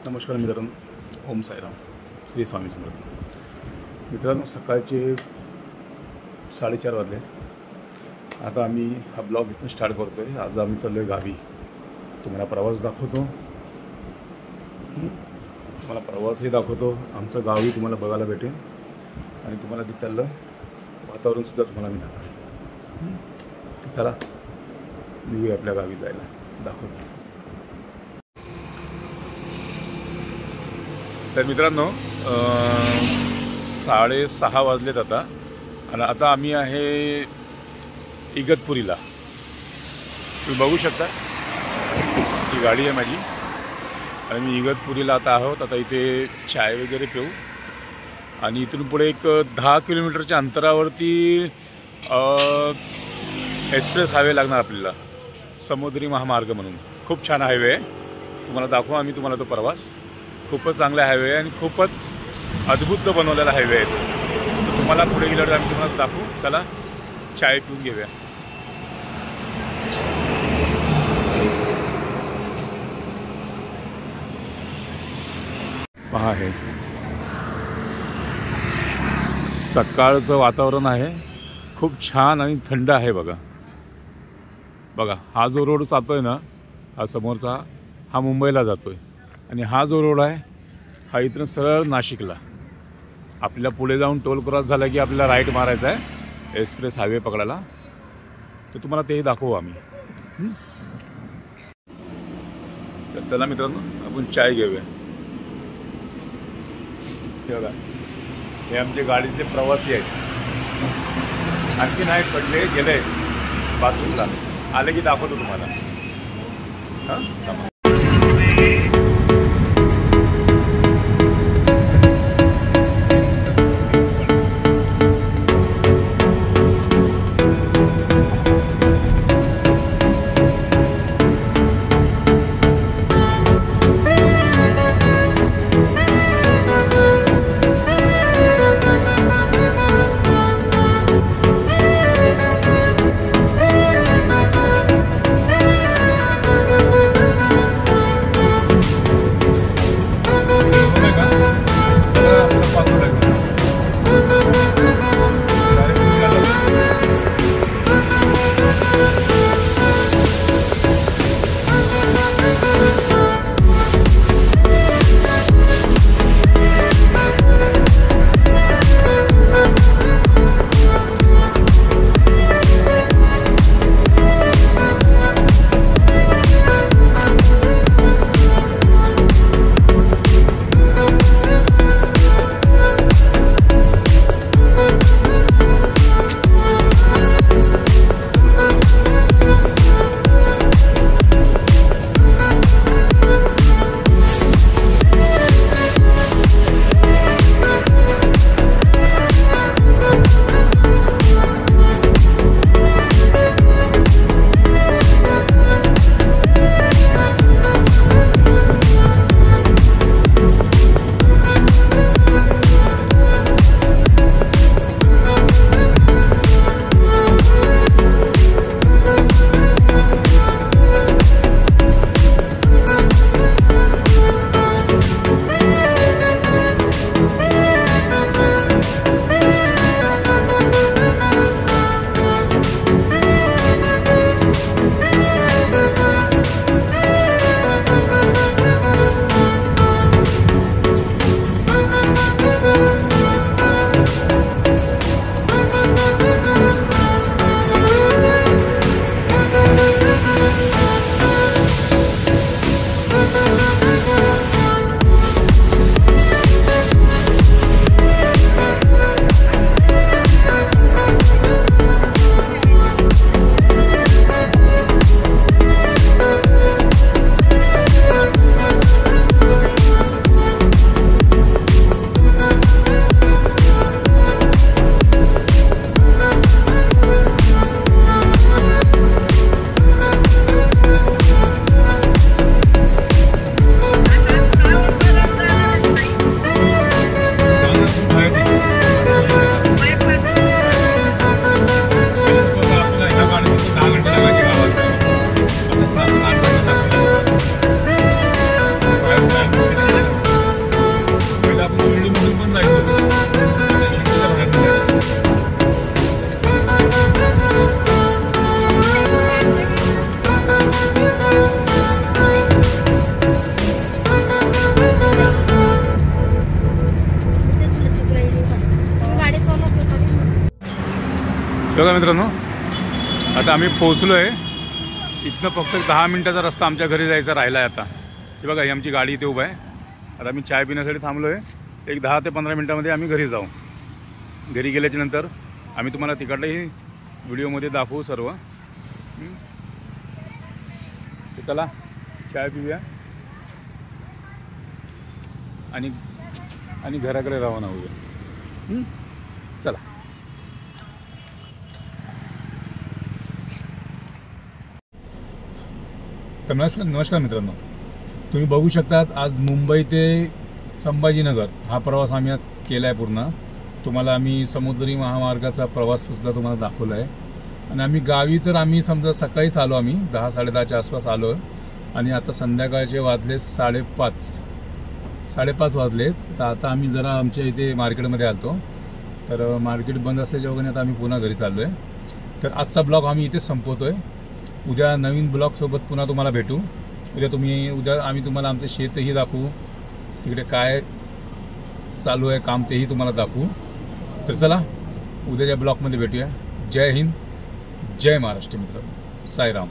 नमस्कार मित्रांनो, ओम साईराम, श्री स्वामी समर्थ. मित्रांनो, सकाळचे 4:30 वाजले. आता आम्ही हा ब्लॉग इथून स्टार्ट करतो आहे. आज आम्ही चाललो आहे गावी. तुम्हाला प्रवास दाखवतो, तुम्हाला प्रवासही दाखवतो. आमचं गावही तुम्हाला बघायला भेटेल आणि तुम्हाला तिथलं वातावरणसुद्धा तुम्हाला मी दाखवेन. चला निघूया आपल्या गावी जायला, दाखवतो. तर मित्रांनो, 6:30 वाजलेत आता आणि आता आम्ही आहे इगतपुरीला. तुम्ही बघू शकता ही गाडी आहे माझी आणि मी इगतपुरीला आता आहोत. आता इथे चाय वगैरे पिऊ आणि इथून पुढे एक 10 किलोमीटरच्या अंतरावरती एक्सप्रेस हायवे लागणार आपल्याला, समुद्री महामार्ग म्हणून. खूप छान हायवे आहे, तुम्हाला दाखवू आम्ही तुम्हाला तो प्रवास. खूपच चांगला हायवे आहे आणि खूपच अद्भुत बनवलेला हायवे आहे तो. तुम्हाला पुढे गेल्यावर आम्ही तुम्हाला दाखवू. चला चाय पिऊन घेऊया. पहा, हे सकाळचं वातावरण आहे, खूप छान आणि थंड आहे. बघा बघा, हा जो रोड जातोय ना, हा समोरचा, हा मुंबईला जातोय आणि हा जो रोड आहे हा इथून सरळ नाशिकला. आपल्याला पुढे जाऊन टोल क्रॉस झाला की आपल्याला राईट मारायचा आहे एक्सप्रेस हायवे पकडायला. तर तुम्हाला तेही दाखवू आम्ही. तर चला मित्रांनो, आपण चाय घेऊया. हे बघा, हे आमचे गाडीचे प्रवासी आहेत. आणखी नाही पडले, गेले बाथरूमला. आले की दाखवतो तुम्हाला. हां, बघा मित्रांनो, आता आम्ही पोहोचलो आहे. इथनं फक्त 10 मिनिटाचा रस्ता आमच्या घरी जायचा राहिला आहे. आता हे बघा, ही आमची गाडी इथे उभा आहे. आता आम्ही चाय पिण्यासाठी थांबलो आहे. एक 10 ते 15 मिनिटामध्ये आम्ही घरी जाऊ. घरी गेल्याच्या नंतर आम्ही तुम्हाला तिकडलंही व्हिडिओमध्ये दाखवू सर्व. चला चाय पिऊया आणि घराकडे रवाना होऊया. चला. तर नमस्कार मित्रांनो, तुम्ही बघू शकतात आज मुंबई ते संभाजीनगर हा प्रवास आम्ही केला आहे पूर्ण. तुम्हाला आम्ही समुद्री महामार्गाचा प्रवाससुद्धा तुम्हाला दाखवला आहे. आणि आम्ही गावी तर आम्ही समजा सकाळीच आलो, आम्ही 10-10:30च्या आसपास आलो आणि आता संध्याकाळचे वाजले 5:30 वाजले. तर आता आम्ही जरा आमच्या इथे मार्केटमध्ये आलतो. तर मार्केट बंद असल्याच्या वगैरे आता आम्ही पुन्हा घरी चाललो आहे. तर आजचा ब्लॉग आम्ही इथेच संपवतो आहे. उद्या नवीन ब्लॉगसोबत पुन्हा तुम्हाला भेटू. उद्या आम्ही तुम्हाला आमचे शेतही दाखवू, तिकडे काय चालू आहे काम तेही तुम्हाला दाखवू. तर चला उद्याच्या ब्लॉगमध्ये भेटूया. जय हिंद, जय महाराष्ट्र मित्रांनो. साईराम.